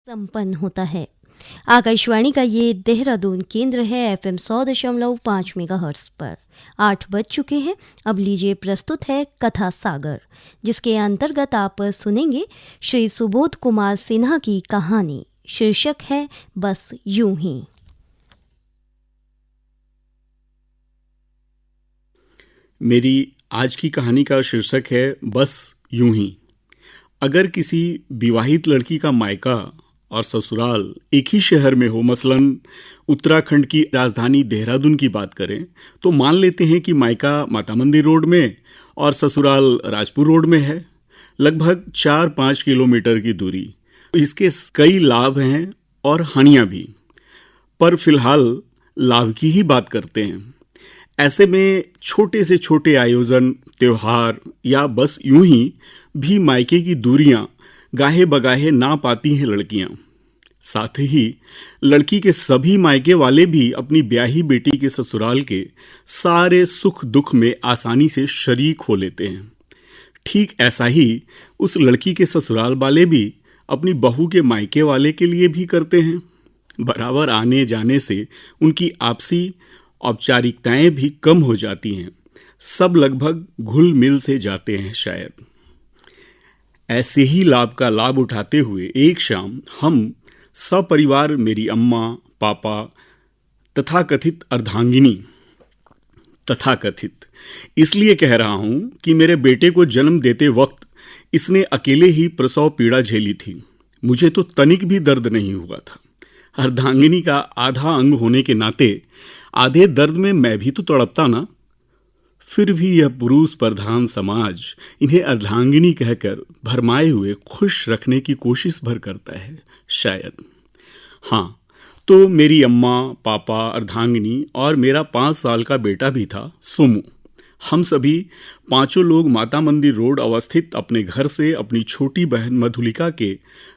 संपन्न होता है। आकाशवाणी का ये देहरादून केंद्र है FM 100.5 मेगाहर्ट्ज पर। 8 बज चुके हैं। अब लीजिए प्रस्तुत है कथा सागर, जिसके अंतर्गत आप सुनेंगे श्री सुबोध कुमार सिन्हा की कहानी। शीर्षक है बस यूं ही। मेरी आज की कहानी का शीर्षक है बस यूं ही। अगर किसी विवाहित लड़की का मायका और ससुराल एक ही शहर में हो, मसलन उत्तराखंड की राजधानी देहरादून की बात करें, तो मान लेते हैं कि मायका माता मंदिर रोड में और ससुराल राजपुर रोड में है, लगभग 4-5 किलोमीटर की दूरी। इसके कई लाभ हैं और हानियां भी, पर फिलहाल लाभ की ही बात करते हैं। ऐसे में छोटे से छोटे आयोजन, त्योहार या बस यूं ही भी मायके की दूरियां गाहे बगाहे ना पाती हैं लड़कियां। साथ ही लड़की के सभी मायके वाले भी अपनी ब्याही बेटी के ससुराल के सारे सुख दुख में आसानी से शरीक हो लेते हैं। ठीक ऐसा ही उस लड़की के ससुराल वाले भी अपनी बहू के मायके वाले के लिए भी करते हैं। बराबर आने जाने से उनकी आपसी औपचारिकताएं भी कम हो जाती हैं। सब लगभग घुल मिल से जाते हैं शायद। ऐसे ही लाभ का लाभ उठाते हुए एक शाम हम सपरिवार, मेरी अम्मा, पापा, तथाकथित अर्धांगिनी, तथाकथित इसलिए कह रहा हूं कि मेरे बेटे को जन्म देते वक्त इसने अकेले ही प्रसव पीड़ा झेली थी। मुझे तो तनिक भी दर्द नहीं हुआ था। अर्धांगिनी का आधा अंग होने के नाते आधे दर्द में मैं भी तो तड़पता ना। फिर भी यह पुरुष प्रधान समाज इन्हें अर्धांगिनी कहकर भरमाए हुए खुश रखने की कोशिश भर करता है शायद। हाँ, तो मेरी अम्मा, पापा, अर्धांगिनी और मेरा 5 साल का बेटा भी था, सोमू। हम सभी पांचों लोग माता मंदिर रोड अवस्थित अपने घर से अपनी छोटी बहन मधुलिका के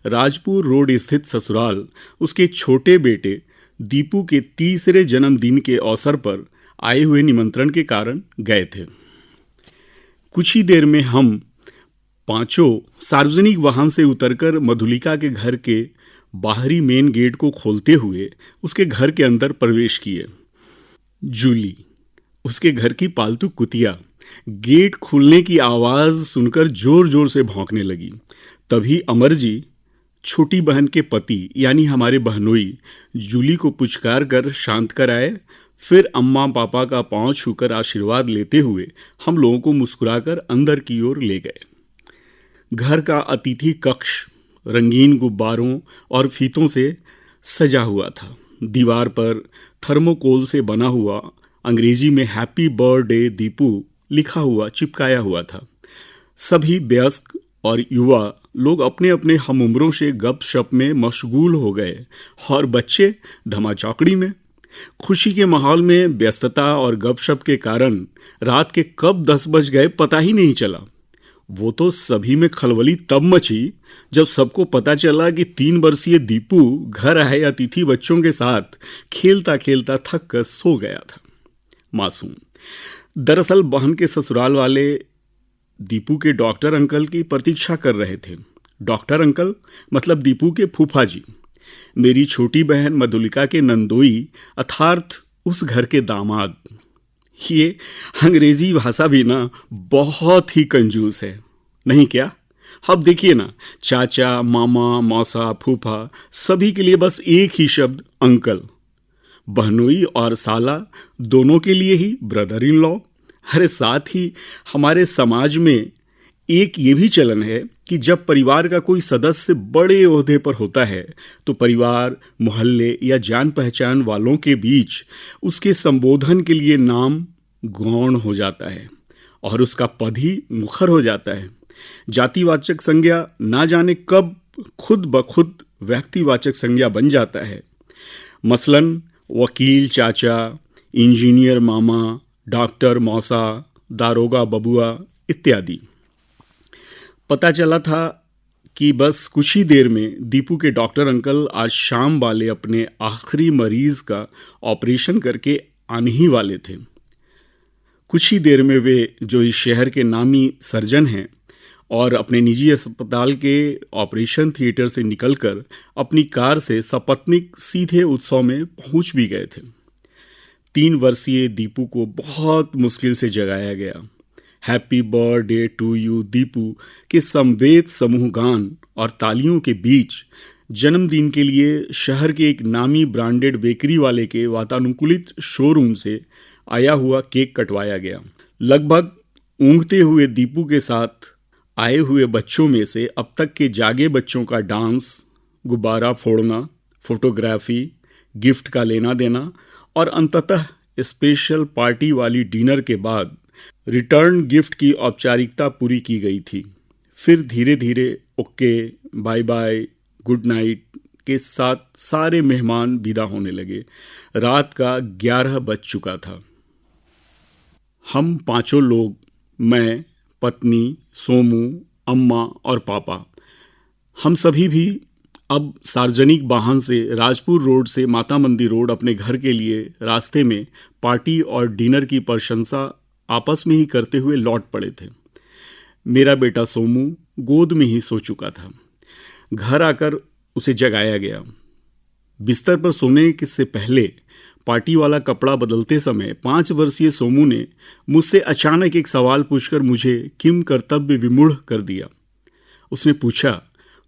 राजपुर रोड स्थित ससुराल, उसके छोटे बेटे दीपू के 3रे जन्मदिन के अवसर पर आए हुए निमंत्रण के कारण गए थे। कुछ ही देर में हम पांचों सार्वजनिक वाहन से उतरकर मधुलिका के घर के बाहरी मेन गेट को खोलते हुए उसके घर के अंदर प्रवेश किए। जूली, उसके घर की पालतू कुतिया, गेट खुलने की आवाज सुनकर जोर जोर से भौंकने लगी। तभी अमर जी, छोटी बहन के पति यानी हमारे बहनोई, जूली को पुचकार कर शांत कराए। फिर अम्मा पापा का पांव छूकर आशीर्वाद लेते हुए हम लोगों को मुस्कुराकर अंदर की ओर ले गए। घर का अतिथि कक्ष रंगीन गुब्बारों और फीतों से सजा हुआ था। दीवार पर थर्मोकोल से बना हुआ अंग्रेजी में हैप्पी बर्थडे दीपू लिखा हुआ चिपकाया हुआ था। सभी वयस्क और युवा लोग अपने अपने हमउम्रों से गपशप में मशगूल हो गए और बच्चे धमाचौकड़ी में। खुशी के माहौल में व्यस्तता और गपशप के कारण रात के कब 10 बज गए पता ही नहीं चला। वो तो सभी में खलबली तब मची जब सबको पता चला कि 3 वर्षीय दीपू घर आए अतिथि बच्चों के साथ खेलता खेलता थक कर सो गया था। मासूम। दरअसल बहन के ससुराल वाले दीपू के डॉक्टर अंकल की प्रतीक्षा कर रहे थे। डॉक्टर अंकल मतलब दीपू के फूफा जी, मेरी छोटी बहन मधुलिका के नंदोई अर्थात उस घर के दामाद। ये अंग्रेजी भाषा भी ना बहुत ही कंजूस है, नहीं क्या? अब देखिए ना, चाचा, मामा, मौसा, फूफा सभी के लिए बस एक ही शब्द अंकल। बहनोई और साला दोनों के लिए ही ब्रदर इन लॉ। अरे साथ ही हमारे समाज में एक ये भी चलन है कि जब परिवार का कोई सदस्य बड़े ओहदे पर होता है तो परिवार, मोहल्ले या जान पहचान वालों के बीच उसके संबोधन के लिए नाम गौण हो जाता है और उसका पद ही मुखर हो जाता है। जातिवाचक संज्ञा ना जाने कब खुद ब खुद व्यक्तिवाचक संज्ञा बन जाता है। मसलन वकील चाचा, इंजीनियर मामा, डॉक्टर मौसा, दारोगा बबुआ इत्यादि। पता चला था कि बस कुछ ही देर में दीपू के डॉक्टर अंकल आज शाम वाले अपने आखिरी मरीज का ऑपरेशन करके आने ही वाले थे। कुछ ही देर में वे, जो इस शहर के नामी सर्जन हैं और अपने निजी अस्पताल के ऑपरेशन थिएटर से निकलकर अपनी कार से सपत्नीक सीधे उत्सव में पहुंच भी गए थे। 3 वर्षीय दीपू को बहुत मुश्किल से जगाया गया। Happy birthday to you Deepu के समवेत समूह गान और तालियों के बीच जन्मदिन के लिए शहर के एक नामी ब्रांडेड बेकरी वाले के वातानुकूलित शोरूम से आया हुआ केक कटवाया गया। लगभग ऊँघते हुए दीपू के साथ आए हुए बच्चों में से अब तक के जागे बच्चों का डांस, गुब्बारा फोड़ना, फोटोग्राफी, गिफ्ट का लेना देना और अंततः स्पेशल पार्टी वाली डिनर के बाद रिटर्न गिफ्ट की औपचारिकता पूरी की गई थी। फिर धीरे धीरे okay, bye bye, good night के साथ सारे मेहमान विदा होने लगे। रात का 11 बज चुका था। हम 5 लोग, मैं, पत्नी, सोमू, अम्मा और पापा, हम सभी भी अब सार्वजनिक वाहन से राजपुर रोड से माता मंदिर रोड अपने घर के लिए रास्ते में पार्टी और डिनर की प्रशंसा आपस में ही करते हुए लौट पड़े थे। मेरा बेटा सोमू गोद में ही सो चुका था। घर आकर उसे जगाया गया। बिस्तर पर सोने से पहले पार्टी वाला कपड़ा बदलते समय 5 वर्षीय सोमू ने मुझसे अचानक एक सवाल पूछकर मुझे किम कर्तव्य विमूढ़ कर दिया। उसने पूछा,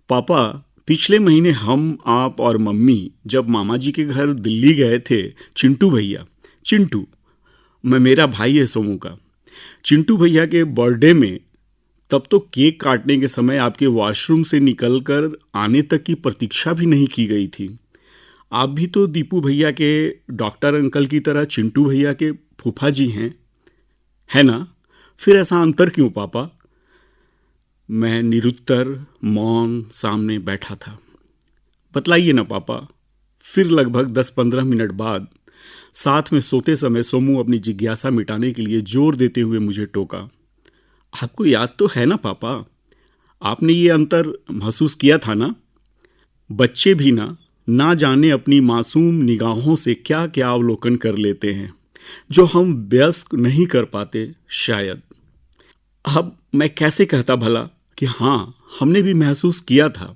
पापा, पिछले महीने हम, आप और मम्मी जब मामा जी के घर दिल्ली गए थे, चिंटू भैया, चिंटू मैं मेरा भाई है सोमू का, चिंटू भैया के बर्थडे में, तब तो केक काटने के समय आपके वॉशरूम से निकलकर आने तक की प्रतीक्षा भी नहीं की गई थी। आप भी तो दीपू भैया के डॉक्टर अंकल की तरह चिंटू भैया के फूफा जी हैं, है ना? फिर ऐसा अंतर क्यों पापा? मैं निरुत्तर मौन सामने बैठा था। बतलाइए ना पापा। फिर लगभग 10-15 मिनट बाद साथ में सोते समय सोमू अपनी जिज्ञासा मिटाने के लिए जोर देते हुए मुझे टोका, आपको याद तो है ना पापा, आपने ये अंतर महसूस किया था ना? बच्चे भी ना जाने अपनी मासूम निगाहों से क्या क्या अवलोकन कर लेते हैं जो हम वयस्क नहीं कर पाते शायद। अब मैं कैसे कहता भला कि हाँ, हमने भी महसूस किया था।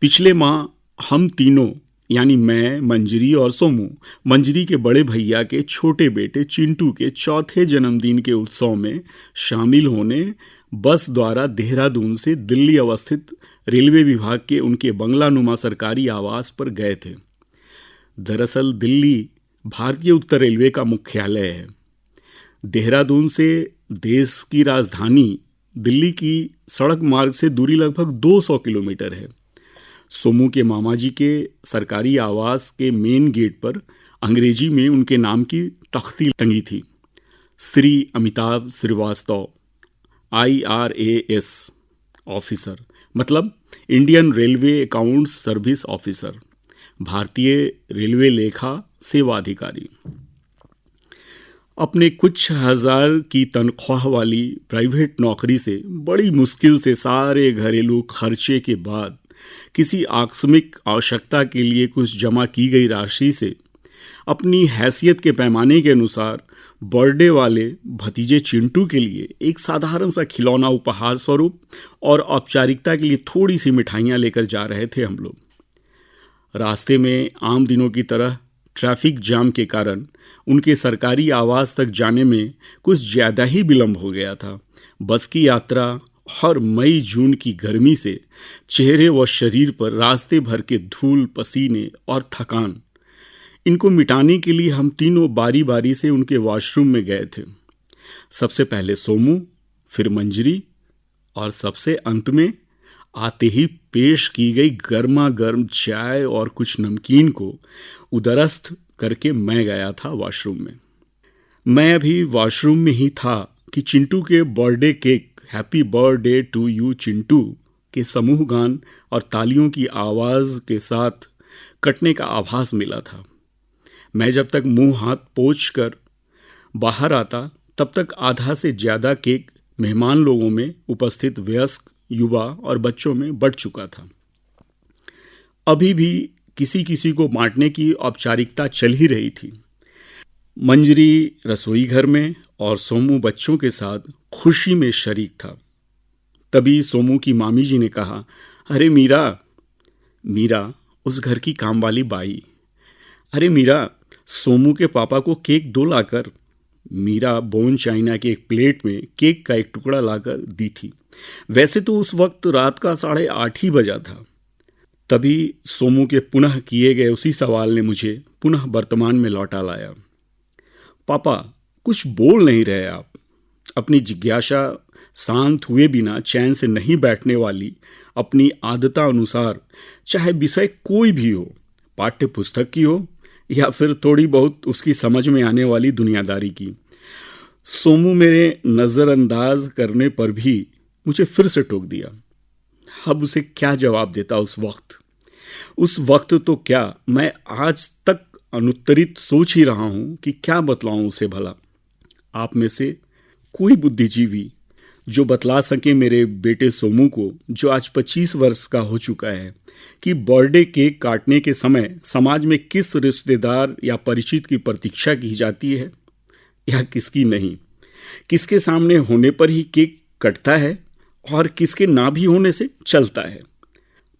पिछले माह हम तीनों, यानी मैं, मंजरी और सोमू, मंजरी के बड़े भैया के छोटे बेटे चिंटू के चौथे जन्मदिन के उत्सव में शामिल होने बस द्वारा देहरादून से दिल्ली अवस्थित रेलवे विभाग के उनके बंगलानुमा सरकारी आवास पर गए थे। दरअसल दिल्ली भारतीय उत्तर रेलवे का मुख्यालय है। देहरादून से देश की राजधानी दिल्ली की सड़क मार्ग से दूरी लगभग 200 किलोमीटर है। सोमू के मामा जी के सरकारी आवास के मेन गेट पर अंग्रेजी में उनके नाम की तख्ती टंगी थी, श्री अमिताभ श्रीवास्तव, IRAS ऑफिसर, मतलब Indian railway accounts service officer, भारतीय रेलवे लेखा सेवा अधिकारी। अपने कुछ हजार की तनख्वाह वाली प्राइवेट नौकरी से बड़ी मुश्किल से सारे घरेलू खर्चे के बाद किसी आकस्मिक आवश्यकता के लिए कुछ जमा की गई राशि से अपनी हैसियत के पैमाने के अनुसार बर्थडे वाले भतीजे चिंटू के लिए एक साधारण सा खिलौना उपहार स्वरूप और औपचारिकता के लिए थोड़ी सी मिठाइयाँ लेकर जा रहे थे हम लोग। रास्ते में आम दिनों की तरह ट्रैफिक जाम के कारण उनके सरकारी आवास तक जाने में कुछ ज़्यादा ही विलम्ब हो गया था। बस की यात्रा और मई जून की गर्मी से चेहरे व शरीर पर रास्ते भर के धूल, पसीने और थकान, इनको मिटाने के लिए हम तीनों बारी बारी से उनके वॉशरूम में गए थे। सबसे पहले सोमू, फिर मंजरी और सबसे अंत में आते ही पेश की गई गर्मा गर्म चाय और कुछ नमकीन को उदरस्त करके मैं गया था वॉशरूम में। मैं अभी वॉशरूम में ही था कि चिंटू के birthday cake happy birthday to you Chintu के समूह गान और तालियों की आवाज़ के साथ कटने का आभास मिला था। मैं जब तक मुंह हाथ पोंछ कर बाहर आता तब तक आधा से ज़्यादा केक मेहमान लोगों में उपस्थित वयस्क, युवा और बच्चों में बंट चुका था। अभी भी किसी किसी को बांटने की औपचारिकता चल ही रही थी। मंजरी रसोई घर में और सोमू बच्चों के साथ खुशी में शरीक था। तभी सोमू की मामी जी ने कहा, अरे मीरा। मीरा उस घर की काम वाली बाई। अरे मीरा, सोमू के पापा को केक दो लाकर। मीरा बोन चाइना की एक प्लेट में केक का एक टुकड़ा लाकर दी थी। वैसे तो उस वक्त रात का 8:30 ही बजा था। तभी सोमू के पुनः किए गए उसी सवाल ने मुझे पुनः वर्तमान में लौटा लाया। पापा, कुछ बोल नहीं रहे आप। अपनी जिज्ञासा शांत हुए बिना चैन से नहीं बैठने वाली अपनी आदता अनुसार, चाहे विषय कोई भी हो, पाठ्य पुस्तक की हो या फिर थोड़ी बहुत उसकी समझ में आने वाली दुनियादारी की, सोमू मेरे नज़रअंदाज करने पर भी मुझे फिर से टोक दिया। अब उसे क्या जवाब देता उस वक्त तो क्या, मैं आज तक अनुत्तरित सोच ही रहा हूं कि क्या बतलाऊं उसे भला। आप में से कोई बुद्धिजीवी जो बतला सके मेरे बेटे सोमू को, जो आज 25 वर्ष का हो चुका है, कि बर्थडे केक काटने के समय समाज में किस रिश्तेदार या परिचित की प्रतीक्षा की जाती है या किसकी नहीं, किसके सामने होने पर ही केक कटता है और किसके ना भी होने से चलता है।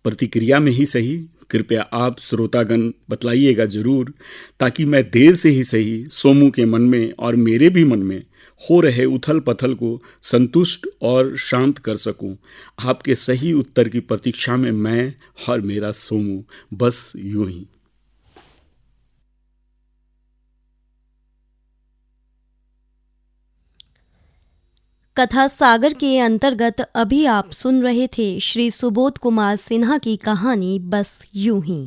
प्रतिक्रिया में ही सही कृपया आप श्रोतागण बतलाइएगा जरूर, ताकि मैं देर से ही सही सोमू के मन में और मेरे भी मन में हो रहे उथल पथल को संतुष्ट और शांत कर सकूं। आपके सही उत्तर की प्रतीक्षा में मैं और मेरा सोमू, बस यूं ही। कथा सागर के अंतर्गत अभी आप सुन रहे थे श्री सुबोध कुमार सिन्हा की कहानी बस यूं ही।